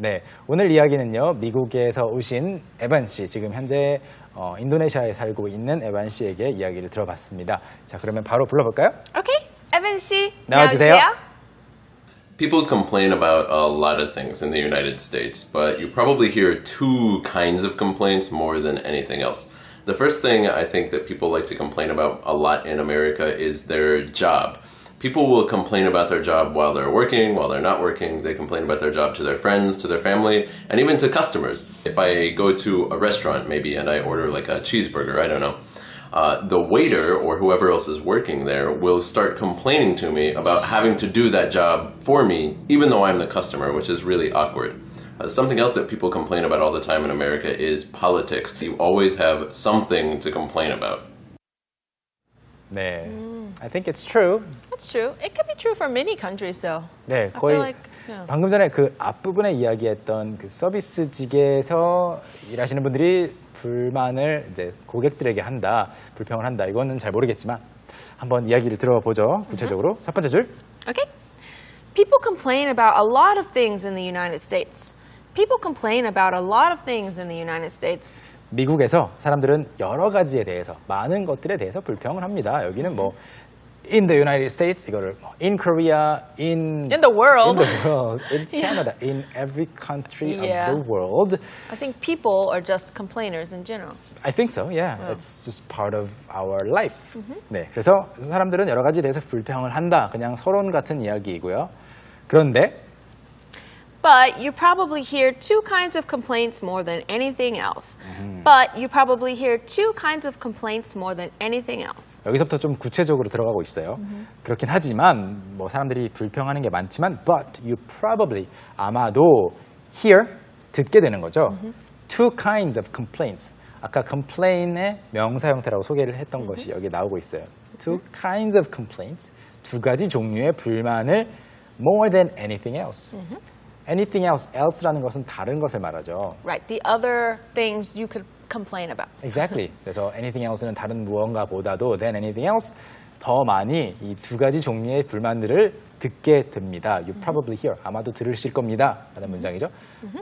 네, 오늘 이야기는요, 미국에서 오신 에반 씨, 지금 현재 인도네시아에 살고 있는 에반 씨에게 이야기를 들어봤습니다. 자, 그러면 바로 불러볼까요? Okay, 에반 씨, 나와주세요. People complain about a lot of things in the United States, but you probably hear two kinds of complaints more than anything else. The first thing I think that people like to complain about a lot in America is their job. People will complain about their job while they're working, while they're not working. They complain about their job to their friends, to their family, and even to customers. If I go to a restaurant maybe and I order like a cheeseburger, I don't know, the waiter or whoever else is working there will start complaining to me about having to do that job for me, even though I'm the customer, which is really awkward. Something else that people complain about all the time in America is politics. You always have something to complain about. 네, I think it's true. That's true. It could be true for many countries, though. 네, I 거의 feel like, yeah. 방금 전에 그 앞부분에 이야기했던 그 서비스직에서 일하시는 분들이 불만을 이제 고객들에게 한다, 불평을 한다. 이거는 잘 모르겠지만 한번 이야기를 들어보죠. 구체적으로 첫 번째 줄. Okay. People complain about a lot of things in the United States. People complain about a lot of things in the United States. 미국에서 사람들은 여러 가지에 대해서, 많은 것들에 대해서 불평을 합니다. 여기는 뭐 in the United States, 이거를 in Korea, in the world, in Canada, in every country Yeah. of the world. I think people are just complainers in general. I think so, yeah. It's just part of our life. 네, 그래서 사람들은 여러 가지에 대해서 불평을 한다. 그냥 서론 같은 이야기이고요. 그런데 But you probably hear two kinds of complaints more than anything else. But you probably hear two kinds of complaints more than anything else. 여기서부터 좀 구체적으로 들어가고 있어요. 그렇긴 하지만 뭐 사람들이 불평하는 게 많지만 but you probably 아마도 hear 듣게 되는 거죠. Two kinds of complaints. 아까 complain의 명사 형태라고 소개를 했던 것이 여기 나오고 있어요. Two kinds of complaints. 두 가지 종류의 불만을 more than anything else. Anything else라는 것은 다른 것을 말하죠. Right, the other things you could complain about. Exactly. 그래서 anything else는 다른 무언가보다도 than anything else 더 많이 이 두 가지 종류의 불만들을 듣게 됩니다. You probably hear. 아마도 들으실 겁니다. 라는 문장이죠.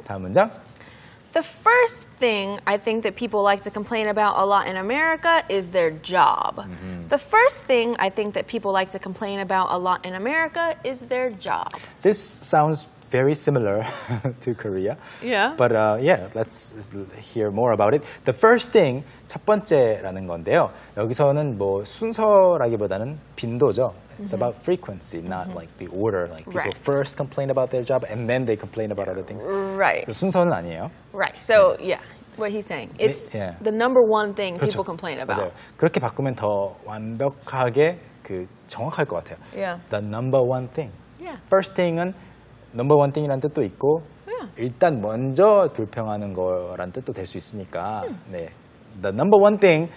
다음 문장. The first thing I think that people like to complain about a lot in America is their job. The first thing I think that people like to complain about a lot in America is their job. This sounds very similar to Korea. Yeah. But yeah, let's hear more about it. The first thing, 첫 번째라는 건데요. 여기서는 뭐 순서라기보다는 빈도죠. It's about frequency, not like the order. Like people Right. first complain about their job and then they complain about other things. Right. 그 순서는 아니에요. Right. So, yeah, what he's saying. It's Yeah. the number one thing 그렇죠. people complain about. 맞아요. 그렇게 바꾸면 더 완벽하게 그 정확할 것 같아요. Yeah. The number one thing. Yeah. First thing은 number one thing이라는 뜻도 있고 일단 먼저 불평하는 거란 뜻도 될 수 있으니까 네. The number one thing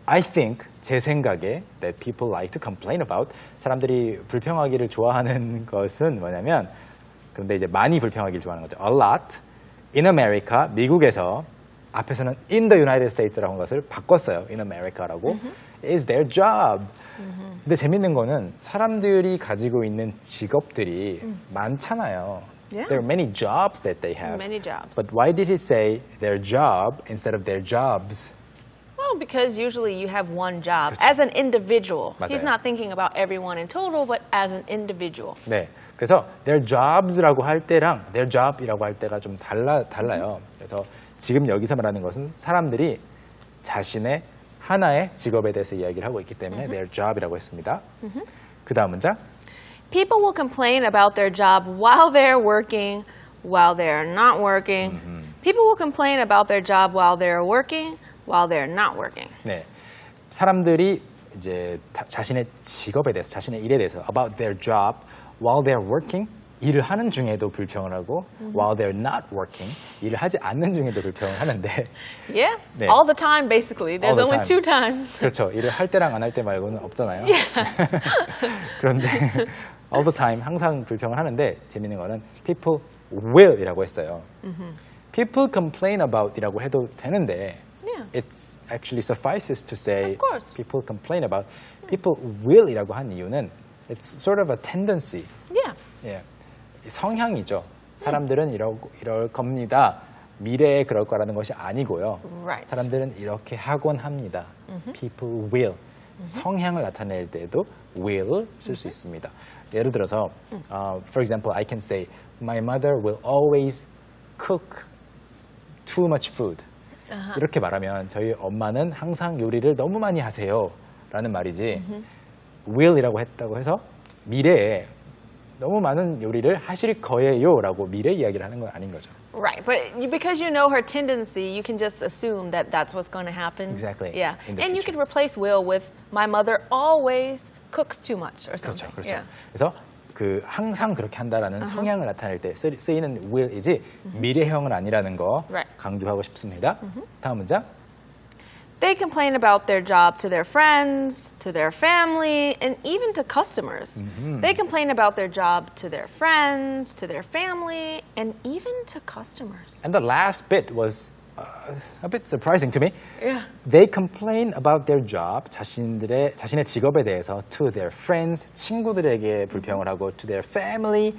I think 제 생각에 that people like to complain about 사람들이 불평하기를 좋아하는 것은 뭐냐면 그런데 이제 많이 불평하기를 좋아하는 거죠. A lot in America 미국에서 앞에서는 in the United States라는 것을 바꿨어요. in America라고 is their job. 근데 재밌는 거는 사람들이 가지고 있는 직업들이 많잖아요. Yeah. There are many jobs that they have. Many jobs. But why did he say their job instead of their jobs? Well, because usually you have one job as an individual. 맞아요. He's not thinking about everyone in total, but as an individual. 네. 그래서 their jobs라고 할 때랑 their job이라고 할 때가 좀 달라요. 그래서 지금 여기서 말하는 것은 사람들이 자신의 하나의 직업에 대해서 이야기를 하고 있기 때문에 their job이라고 했습니다. 그 다음 문장. People will complain about their job while they're working, while they're not working. People will complain about their job while they're working, while they're not working. 네. 사람들이 이제 자신의 직업에 대해서, 자신의 일에 대해서 about their job while they're working 일을 하는 중에도 불평을 하고 while they're not working 일을 하지 않는 중에도 불평을 하는데 Yeah, 네. all the time basically. There's All the only time. two times. 그렇죠. 일을 할 때랑 안 할 때 말고는 없잖아요. 그런데 all the time 항상 불평을 하는데 재밌는 거는 people will 이라고 했어요. People complain about 이라고 해도 되는데 Yeah. it actually suffices to say Of course. people complain about. People will 이라고 한 이유는 it's sort of a tendency. Yeah. 예, 성향이죠. 사람들은 이럴 겁니다. 미래에 그럴 거라는 것이 아니고요. Right. 사람들은 이렇게 하곤 합니다. People will. 성향을 나타낼 때도 will 쓸 수 있습니다. 예를 들어서, for example, I can say, my mother will always cook too much food. 이렇게 말하면 저희 엄마는 항상 요리를 너무 많이 하세요. 라는 말이지. will이라고 했다고 해서 미래에 너무 많은 요리를 하실 거예요. 라고 미래 이야기를 하는 건 아닌 거죠. Right, but because you know her tendency, you can just assume that that's what's going to happen. Exactly. Yeah, In the and you future. could replace will with my mother always cooks too much or something. 그렇죠. 그렇죠. Yeah. 그래서 그 항상 그렇게 한다라는 성향을 나타낼 때 쓰이는 will이지 미래형은 아니라는 거 Right. 강조하고 싶습니다. 다음 문장. They complain about their job to their friends, to their family, and even to customers. They complain about their job to their friends, to their family, and even to customers. And the last bit was a bit surprising to me. Yeah. They complain about their job, 자신의 직업에 대해서 to their friends, 친구들에게 불평을 하고 to their family,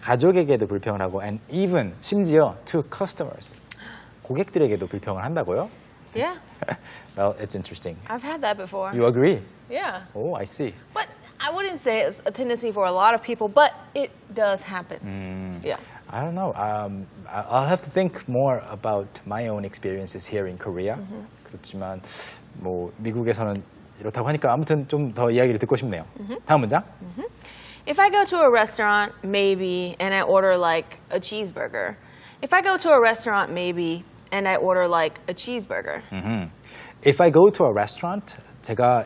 가족에게도 불평을 하고 and even 심지어 to customers, 고객들에게도 불평을 한다고요? Yeah, Well, it's interesting. I've had that before. You agree? Yeah. Oh, I see. But I wouldn't say it's a tendency for a lot of people, but it does happen. Yeah. I don't know. I'll have to think more about my own experiences here in Korea. 그렇지만 뭐 미국에서는 이렇다고 하니까 아무튼 좀 더 이야기를 듣고 싶네요. 다음 문장. If I go to a restaurant, maybe, and I order like a cheeseburger. If I go to a restaurant, maybe, and I order like a cheeseburger. If I go to a restaurant, 제가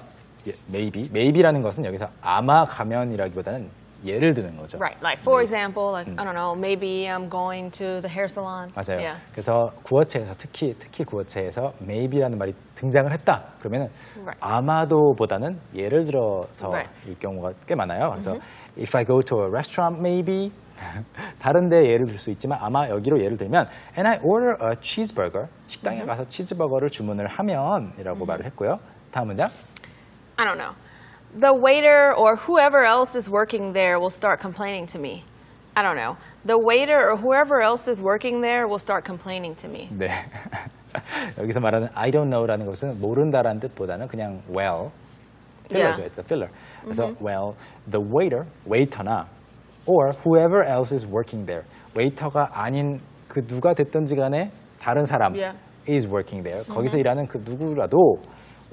maybe라는 것은 여기서 아마 가면이라기보다는 예를 드는 거죠. Right. Like for example, like I don't know, maybe I'm going to the hair salon. 맞아요. Yeah. 그래서 구어체에서 특히 구어체에서 maybe라는 말이 등장을 했다. 그러면은 Right. 아마도보다는 예를 들어서 Right. 일 경우가 꽤 많아요. 그래서 if I go to a restaurant, maybe 다른데 예를 들 수 있지만 아마 여기로 예를 들면 and I order a cheeseburger 식당에 가서 치즈버거를 주문을 하면이라고 말을 했고요. 다음 문장. I don't know. The waiter or whoever else is working there will start complaining to me. I don't know. The waiter or whoever else is working there will start complaining to me. 네. 여기서 말하는 I don't know라는 것은 모른다라는 뜻보다는 그냥 well, filler죠. Yeah. It's a filler. 그래서 well, the waiter나 or whoever else is working there. 웨이터가 아닌 그 누가 됐든지 간에 다른 사람 Yeah. is working there. 거기서 일하는 그 누구라도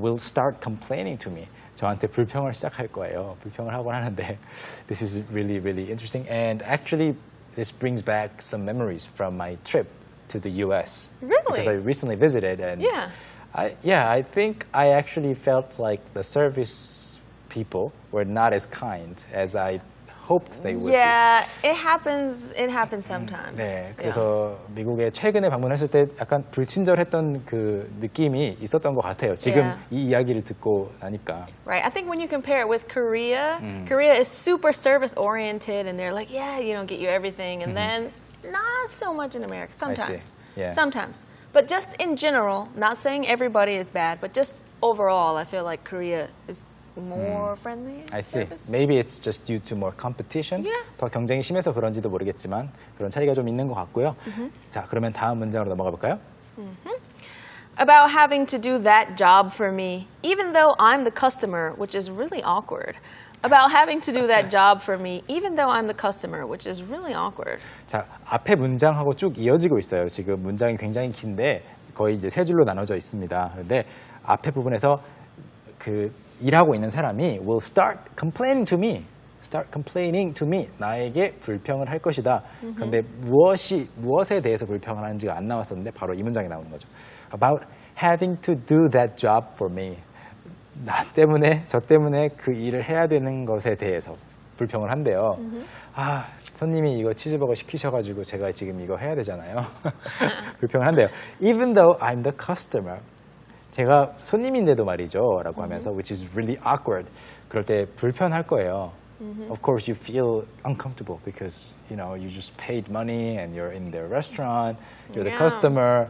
will start complaining to me. 저한테 불평을 시작할 거예요. 불평을 하곤 하는데 this is really, really interesting. And actually, this brings back some memories from my trip to the U.S. Really? Because I recently visited, and Yeah. I think I actually felt like the service people were not as kind as I hoped they would Yeah, it happens. It happens sometimes. be. 네, Yeah. 그래서 미국에 최근에 방문했을 때 약간 불친절했던 그 느낌이 있었던 것 같아요. 지금 Yeah. 이 이야기를 듣고 나니까. Right. I think when you compare it with Korea, Korea is super service oriented, and they're like, yeah, get you everything, and then not so much in America. Sometimes. Yeah. Sometimes. But just in general, not saying everybody is bad, but just overall, I feel like Korea is more friendly. I see. Service. Maybe it's just due to more competition. Yeah. 더 경쟁이 심해서 그런지도 모르겠지만 그런 차이가 좀 있는 것 같고요. 자, 그러면 다음 문장으로 넘어가 볼까요? About having to do that job for me, even though I'm the customer, which is really awkward. About having to do that job for me, even though I'm the customer, which is really awkward. 자, 앞에 문장하고 쭉 이어지고 있어요. 지금 문장이 굉장히 긴데 거의 이제 세 줄로 나눠져 있습니다. 그런데 앞에 부분에서 그 일하고 있는 사람이 will start complaining to me. start complaining to me. 나에게 불평을 할 것이다. 그런데 무엇에 대해서 불평을 하는지가 안 나왔었는데 바로 이 문장이 나오는 거죠. About having to do that job for me. 저 때문에 그 일을 해야 되는 것에 대해서 불평을 한대요. 아, 손님이 이거 치즈버거 시키셔가지고 제가 지금 이거 해야 되잖아요. 불평을 한대요. Even though I'm the customer. 제가 손님인데도 말이죠. 라고 하면서 which is really awkward. 그럴 때 불편할 거예요. Of course you feel uncomfortable because you just paid money and you're in their restaurant. You're the Yeah. customer.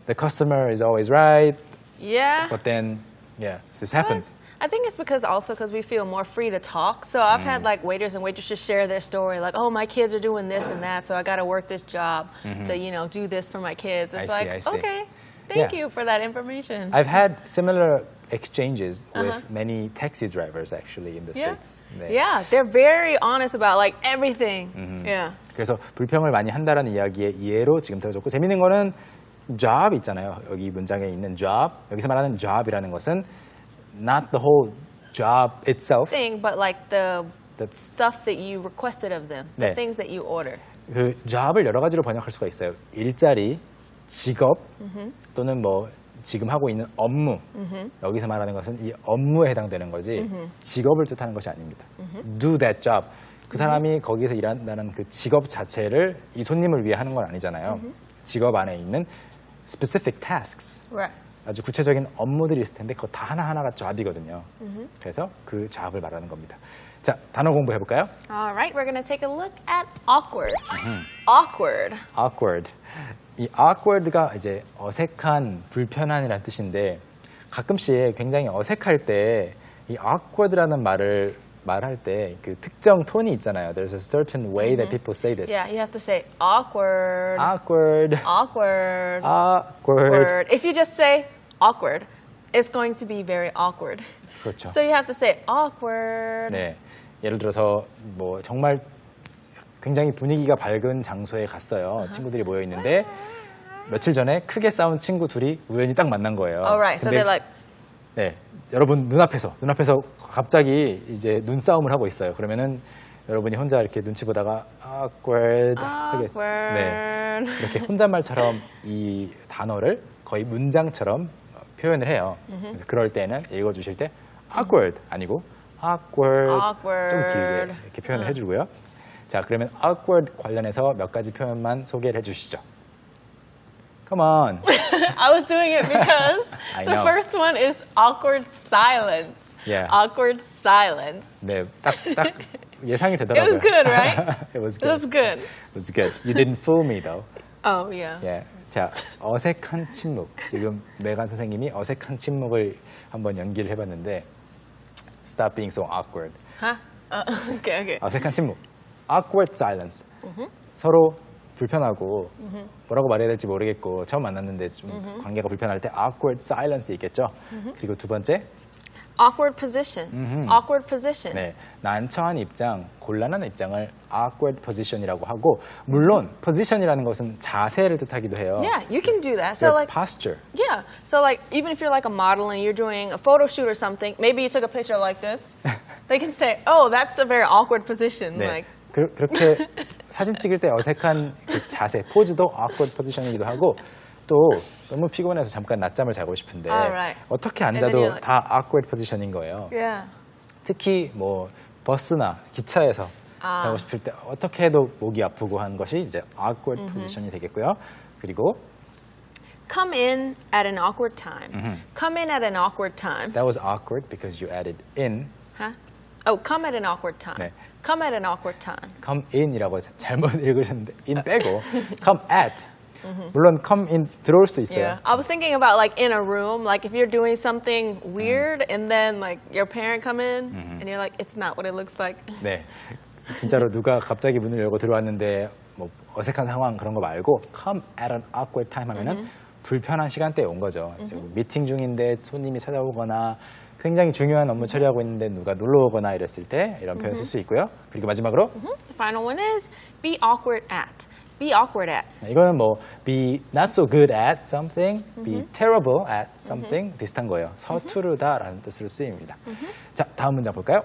The customer is always right. Yeah. But then, yeah, this happens. I think it's because we feel more free to talk. So I've had like waiters and waitresses share their story, like, oh, my kids are doing this and that, so I got to work this job to, you know, do this for my kids. It's I see. okay, thank Yeah. you for that information. I've had similar exchanges with many taxi drivers actually in the States. 네. Yeah, they're very honest about like everything. Yeah. 그래서 불평을 많이 한다라는 이야기의 예로 지금 들어줬고 재밌는 거는 job 있잖아요. 여기 문장에 있는 job. 여기서 말하는 job이라는 것은 not the whole job itself. Thing, but like the The- stuff that you requested of them, the 네. things that you order. 그 job을 여러 가지로 번역할 수가 있어요. 일자리, 직업 또는 뭐 지금 하고 있는 업무. 여기서 말하는 것은 이 업무에 해당되는 거지 직업을 뜻하는 것이 아닙니다. Do that job. 그 사람이 거기서 일한다는 그 직업 자체를 이 손님을 위해 하는 건 아니잖아요. 직업 안에 있는 specific tasks. Right. 아주 구체적인 업무들이 있을 텐데 그거 다 하나하나가 job이거든요. 그래서 그 job을 말하는 겁니다. 자, 단어 공부해 볼까요? All right, we're going to take a look at awkward. Awkward. awkward. 이 awkward가 이제 어색한, 불편한이라는 뜻인데 가끔씩 굉장히 어색할 때 이 awkward라는 말을 말할 때 그 특정 톤이 있잖아요. There's a certain way that people say this. Yeah, you have to say awkward. awkward. Awkward. awkward. Word. If you just say awkward, it's going to be very awkward. 그렇죠. So you have to say awkward. 네. 예를 들어서 뭐 정말 굉장히 분위기가 밝은 장소에 갔어요. 친구들이 모여 있는데 며칠 전에 크게 싸운 친구 둘이 우연히 딱 만난 거예요. Alright, so 근데 they're like, 네, 여러분 눈앞에서 갑자기 이제 눈싸움을 하고 있어요. 그러면은 여러분이 혼자 이렇게 눈치 보다가 awkward 하겠어요. 네, 이렇게 혼잣말처럼 이 단어를 거의 문장처럼 표현을 해요. 그래서 그럴 때는 읽어주실 때 awkward 아니고 awkward, 좀 길게 이렇게 표현을 해주고요. 자, 그러면 awkward 관련해서 몇 가지 표현만 소개를 해주시죠. Come on. I was doing it because I the know. first one is awkward silence. Yeah. Awkward silence. 네, 딱 예상이 되더라고요. It was good, right? It was It good. was good. It was good. You didn't fool me though. Oh, yeah. 예. 자, 어색한 침묵. 지금 메간 선생님이 어색한 침묵을 한번 연기를 해봤는데 Stop being so awkward. Huh? Okay. 어색한 침묵. Awkward silence. 서로 불편하고 뭐라고 말해야 될지 모르겠고 처음 만났는데 좀 관계가 불편할 때 awkward silence 있겠죠. 그리고 두 번째, Awkward position. Awkward position. 네, 난처한 입장, 곤란한 입장을 awkward position이라고 하고 물론 position이라는 것은 자세를 뜻하기도 해요. Yeah, you can do that. Your So like, posture. yeah. So like, even if you're like a model and you're doing a photo shoot or something, maybe you took a picture like this. They can say, "Oh, that's a very awkward position." 네, Like, 그렇게 사진 찍을 때 어색한 그 자세, 포즈도 awkward position이기도 하고 또 너무 피곤해서 잠깐 낮잠을 자고 싶은데 Alright. 어떻게 And then 앉아도 you're like- 다 awkward position인 거예요. yeah. 특히 뭐 버스나 기차에서 자고 싶을 때 어떻게 해도 목이 아프고 한 것이 이제 awkward position이 되겠고요. 그리고 Come in at an awkward time. Come in at an awkward time. that was awkward because you added in. Huh? Oh, come at an awkward time. 네. Come at an awkward time. come in이라고 잘못 읽으셨는데 in 빼고 come at. 물론 come in 들어올 수도 있어요. Yeah. I was thinking about like in a room, like if you're doing something weird and then like your parent come in and you're like, it's not what it looks like. 네, 진짜로 누가 갑자기 문을 열고 들어왔는데 뭐 어색한 상황 그런 거 말고 come at an awkward time 하면은 불편한 시간대에 온 거죠. 이제 뭐 미팅 중인데 손님이 찾아오거나 굉장히 중요한 업무 처리하고 있는데 누가 놀러 오거나 이랬을 때 이런 표현 쓸 수 있고요. 그리고 마지막으로 The final one is be awkward at. Be awkward at. 이거는 뭐 be not so good at something, be terrible at something 비슷한 거예요. 서투르다라는 뜻으로 쓰입니다. 자, 다음 문장 볼까요?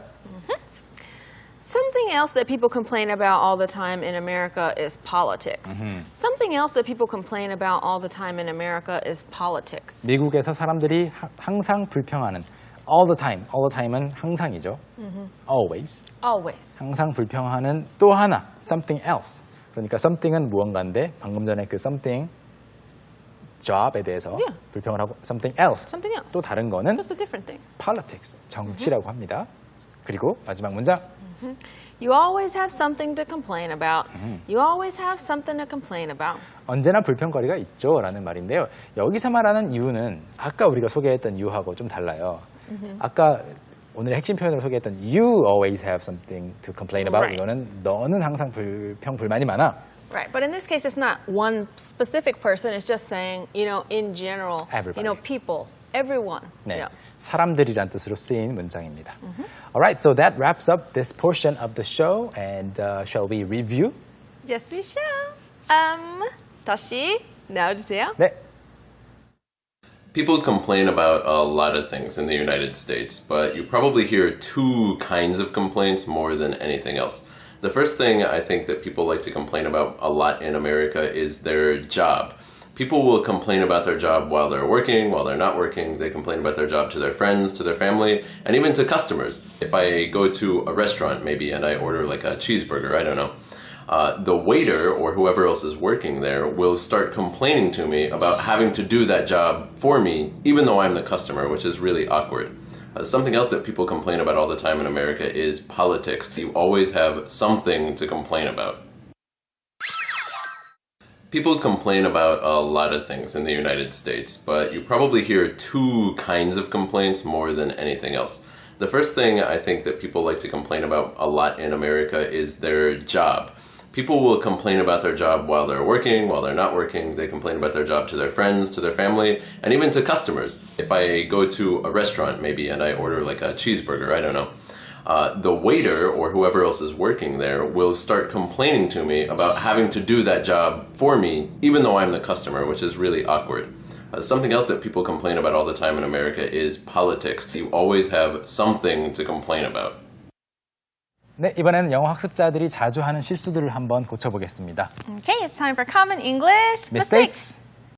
Something else that people complain about all the time in America is politics. Something else that people complain about all the time in America is politics. 미국에서 사람들이 항상 불평하는 all the time은 항상이죠. always. Always. 항상 불평하는 또 하나 something else. 그러니까 something은 무언가인데 방금 전에 그 something job에 대해서 Yeah. 불평을 하고 something else. Something else. 또 다른 거는 Just a different thing. politics, 정치라고 합니다. 그리고 마지막 문장. You always have something to complain about. You always have something to complain about. 언제나 불평거리가 있죠 라는 말인데요. 여기서 말하는 이유는 아까 우리가 소개했던 이유하고 좀 달라요. 아까 오늘의 핵심 표현으로 소개했던 you always have something to complain about Right. 이거는 너는 항상 불만이 많아. Right, but in this case, it's not one specific person. It's just saying, in general, Everybody. people, everyone. 네, Yeah. 사람들이란 뜻으로 쓰인 문장입니다. Alright, so that wraps up this portion of the show, and shall we review? Yes, we shall. 다시 나와주세요. 네, People complain about a lot of things in the United States, but you probably hear two kinds of complaints more than anything else. The first thing I think that people like to complain about a lot in America is their job. People will complain about their job while they're working, while they're not working. They complain about their job to their friends, to their family, and even to customers. If I go to a restaurant maybe and I order like a cheeseburger, I don't know, the waiter or whoever else is working there will start complaining to me about having to do that job for me, even though I'm the customer, which is really awkward. Something else that people complain about all the time in America is politics. You always have something to complain about. People complain about a lot of things in the United States, but you probably hear two kinds of complaints more than anything else. The first thing I think that people like to complain about a lot in America is their job. People will complain about their job while they're working, while they're not working. They complain about their job to their friends, to their family, and even to customers. If I go to a restaurant maybe and I order like a cheeseburger, I don't know, the waiter or whoever else is working there will start complaining to me about having to do that job for me, even though I'm the customer, which is really awkward. Something else that people complain about all the time in America is politics. You always have something to complain about. 네, 이번에는 영어 학습자들이 자주 하는 실수들을 한번 고쳐보겠습니다. Okay, it's time for Common English Mistakes.